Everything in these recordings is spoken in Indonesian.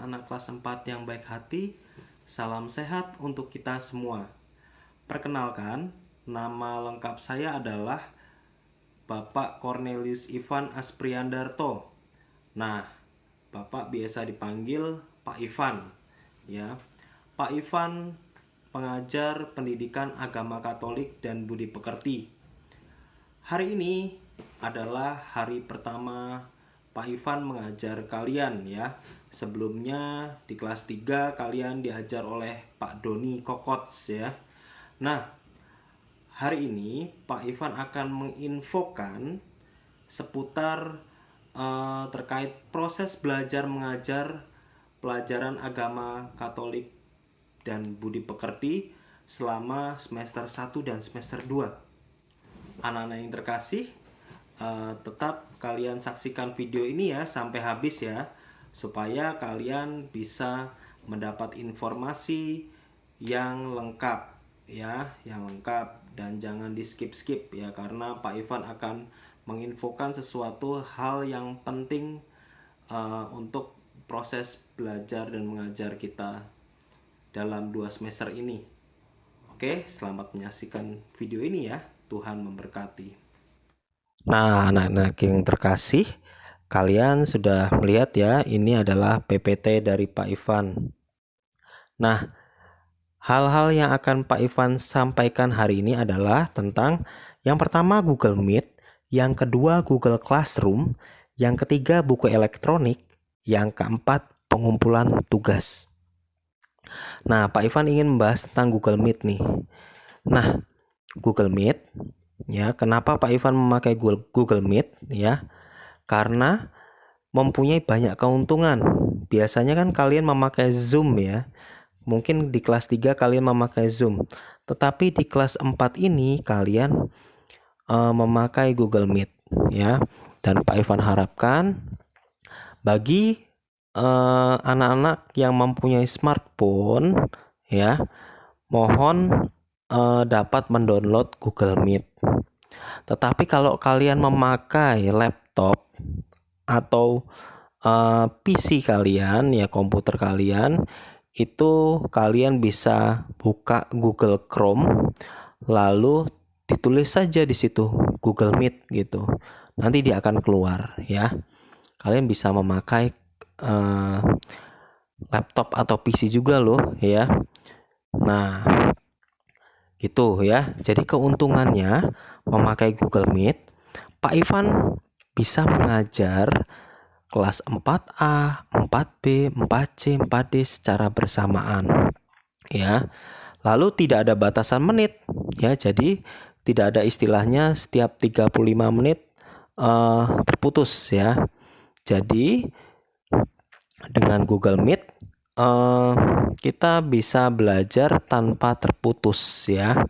anak-anak kelas 4 yang baik hati. Salam sehat untuk kita semua. Perkenalkan, nama lengkap saya adalah Bapak Cornelius Ivan Aspriandarto. Nah, Bapak biasa dipanggil Pak Ivan, ya. Pak Ivan pengajar pendidikan agama Katolik dan budi pekerti. Hari ini adalah hari pertama Pak Ivan mengajar kalian, ya. Sebelumnya di kelas 3 kalian diajar oleh Pak Doni Kokots, ya. Nah, hari ini Pak Ivan akan menginfokan seputar terkait proses belajar mengajar pelajaran agama Katolik dan budi pekerti selama semester 1 dan semester 2. Anak-anak yang terkasih, tetap kalian saksikan video ini ya sampai habis ya, supaya kalian bisa mendapat informasi yang lengkap ya, dan jangan di skip ya, karena Pak Ivan akan menginfokan sesuatu hal yang penting untuk proses belajar dan mengajar kita dalam 2 semester ini. Oke, selamat menyaksikan video ini ya. Tuhan memberkati. Nah, anak-anak yang terkasih, kalian sudah melihat ya, ini adalah PPT dari Pak Ivan. Nah, hal-hal yang akan Pak Ivan sampaikan hari ini adalah tentang yang pertama Google Meet, yang kedua Google Classroom, yang ketiga buku elektronik, yang keempat pengumpulan tugas. Nah, Pak Ivan ingin membahas tentang Google Meet nih. Nah, Google Meet ya, kenapa Pak Ivan memakai Google Meet ya? Karena mempunyai banyak keuntungan. Biasanya kan kalian memakai Zoom ya. Mungkin di kelas 3 kalian memakai Zoom. Tetapi di kelas 4 ini kalian memakai Google Meet ya. Dan Pak Ivan harapkan bagi anak-anak yang mempunyai smartphone ya, mohon dapat mendownload Google Meet. Tetapi kalau kalian memakai laptop atau PC kalian ya, komputer kalian, itu kalian bisa buka Google Chrome, lalu ditulis saja di situ Google Meet gitu. Nanti dia akan keluar ya. Kalian bisa memakai laptop atau PC juga loh ya. Nah, gitu ya. Jadi keuntungannya memakai Google Meet, Pak Ivan bisa mengajar kelas 4A, 4B, 4C, 4D secara bersamaan ya. Lalu tidak ada batasan menit ya. Jadi tidak ada istilahnya setiap 35 menit terputus ya. Jadi dengan Google Meet kita bisa belajar tanpa terputus ya.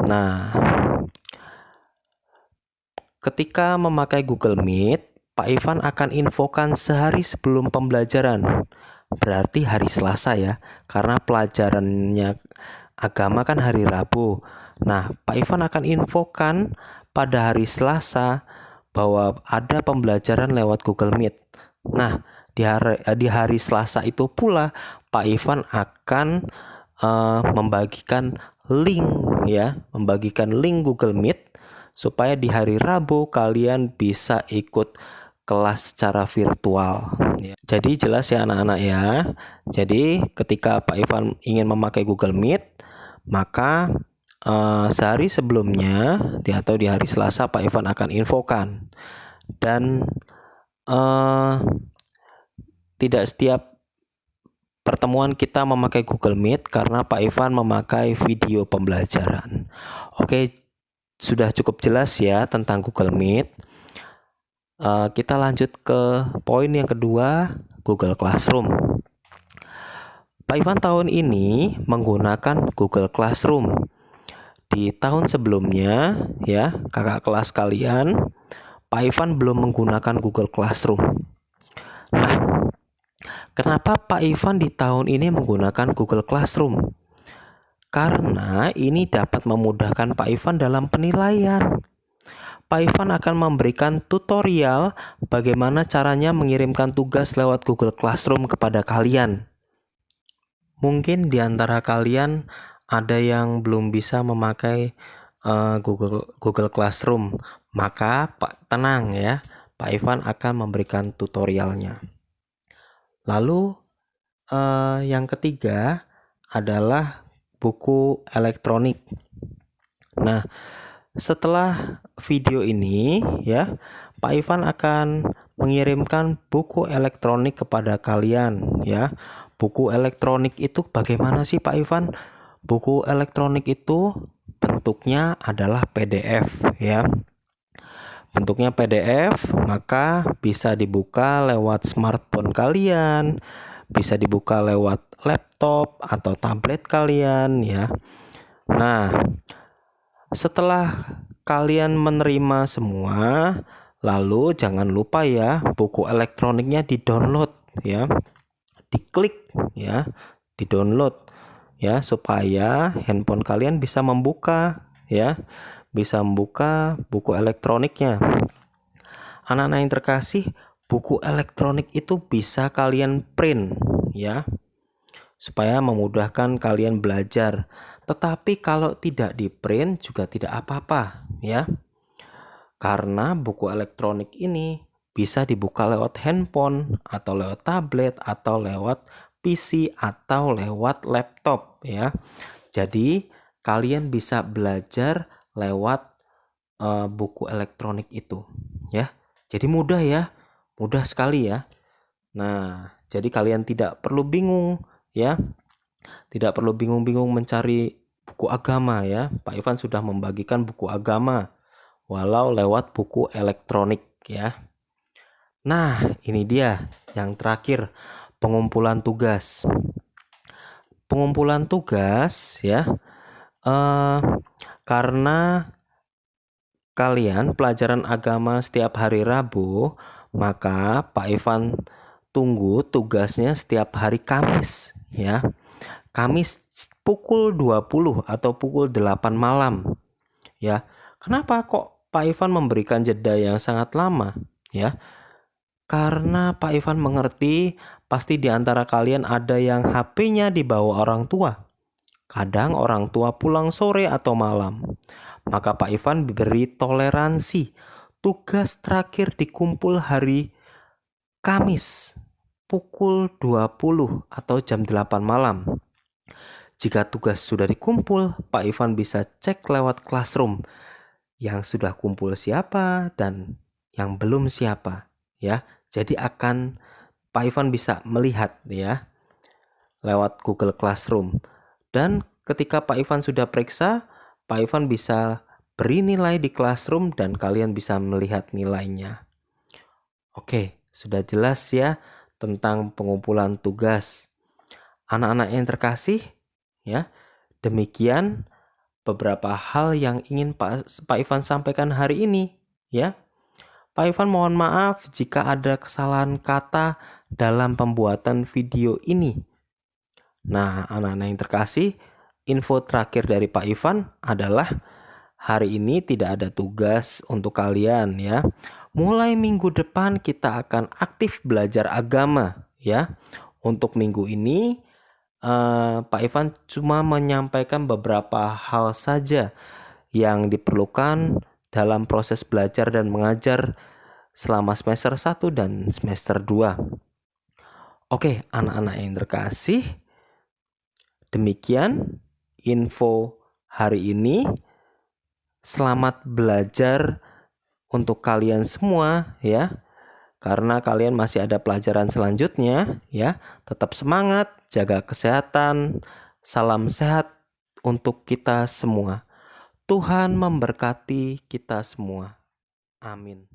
Nah, ketika memakai Google Meet, Pak Ivan akan infokan sehari sebelum pembelajaran. Berarti hari Selasa ya, karena pelajarannya agama kan hari Rabu. Nah, Pak Ivan akan infokan pada hari Selasa bahwa ada pembelajaran lewat Google Meet. Nah, di hari Selasa itu pula Pak Ivan akan membagikan link Google Meet supaya di hari Rabu kalian bisa ikut kelas secara virtual ya. Jadi jelas ya anak-anak ya. Jadi ketika Pak Ivan ingin memakai Google Meet, maka sehari sebelumnya atau di hari Selasa Pak Ivan akan infokan. Dan tidak setiap pertemuan kita memakai Google Meet karena Pak Ivan memakai video pembelajaran. Oke, sudah cukup jelas ya tentang Google Meet. Kita lanjut ke poin yang kedua, Google Classroom. Pak Ivan tahun ini menggunakan Google Classroom. Di tahun sebelumnya ya, kakak kelas kalian, Pak Ivan belum menggunakan Google Classroom. Nah, kenapa Pak Ivan di tahun ini menggunakan Google Classroom? Karena ini dapat memudahkan Pak Ivan dalam penilaian. Pak Ivan akan memberikan tutorial bagaimana caranya mengirimkan tugas lewat Google Classroom kepada kalian. Mungkin di antara kalian ada yang belum bisa memakai Google Classroom, maka Pak tenang ya, Pak Ivan akan memberikan tutorialnya. Lalu yang ketiga adalah buku elektronik. Nah, setelah video ini ya, Pak Ivan akan mengirimkan buku elektronik kepada kalian ya. Buku elektronik itu bagaimana sih Pak Ivan? Buku elektronik itu bentuknya adalah PDF ya. Bentuknya PDF, maka bisa dibuka lewat smartphone kalian, bisa dibuka lewat laptop atau tablet kalian ya. Nah, setelah kalian menerima semua, lalu jangan lupa ya, buku elektroniknya di-download ya. Diklik ya, di-download ya, supaya handphone kalian bisa membuka ya, bisa membuka buku elektroniknya. Anak-anak yang terkasih, buku elektronik itu bisa kalian print ya, supaya memudahkan kalian belajar. Tetapi kalau tidak di print juga tidak apa-apa ya, karena buku elektronik ini bisa dibuka lewat handphone atau lewat tablet atau lewat PC atau lewat laptop ya. Jadi kalian bisa belajar lewat buku elektronik itu ya. Jadi mudah ya, mudah sekali ya. Nah, jadi kalian tidak perlu bingung ya, tidak perlu bingung-bingung mencari buku agama ya. Pak Ivan sudah membagikan buku agama walau lewat buku elektronik ya. Nah, ini dia yang terakhir, pengumpulan tugas. Pengumpulan tugas ya, karena kalian pelajaran agama setiap hari Rabu, maka Pak Ivan tunggu tugasnya setiap hari Kamis ya. Kamis pukul 20 atau pukul 8 malam ya. Kenapa kok Pak Ivan memberikan jeda yang sangat lama ya? Karena Pak Ivan mengerti pasti di antara kalian ada yang HP-nya dibawa orang tua. Kadang orang tua pulang sore atau malam. Maka Pak Ivan beri toleransi. Tugas terakhir dikumpul hari Kamis pukul 20 atau jam 8 malam. Jika tugas sudah dikumpul, Pak Ivan bisa cek lewat Classroom yang sudah kumpul siapa dan yang belum siapa ya. Jadi akan Pak Ivan bisa melihat ya lewat Google Classroom. Dan ketika Pak Ivan sudah periksa, Pak Ivan bisa beri nilai di Classroom dan kalian bisa melihat nilainya. Oke, sudah jelas ya tentang pengumpulan tugas. Anak-anak yang terkasih ya, demikian beberapa hal yang ingin Pak Ivan sampaikan hari ini ya. Pak Ivan mohon maaf jika ada kesalahan kata dalam pembuatan video ini. Nah, anak-anak yang terkasih, info terakhir dari Pak Ivan adalah hari ini tidak ada tugas untuk kalian ya. Mulai minggu depan kita akan aktif belajar agama ya. Untuk minggu ini Pak Ivan cuma menyampaikan beberapa hal saja yang diperlukan dalam proses belajar dan mengajar selama semester 1 dan semester 2. Oke, anak-anak yang terkasih, demikian info hari ini. Selamat belajar untuk kalian semua ya. Karena kalian masih ada pelajaran selanjutnya ya. Tetap semangat, jaga kesehatan. Salam sehat untuk kita semua. Tuhan memberkati kita semua. Amin.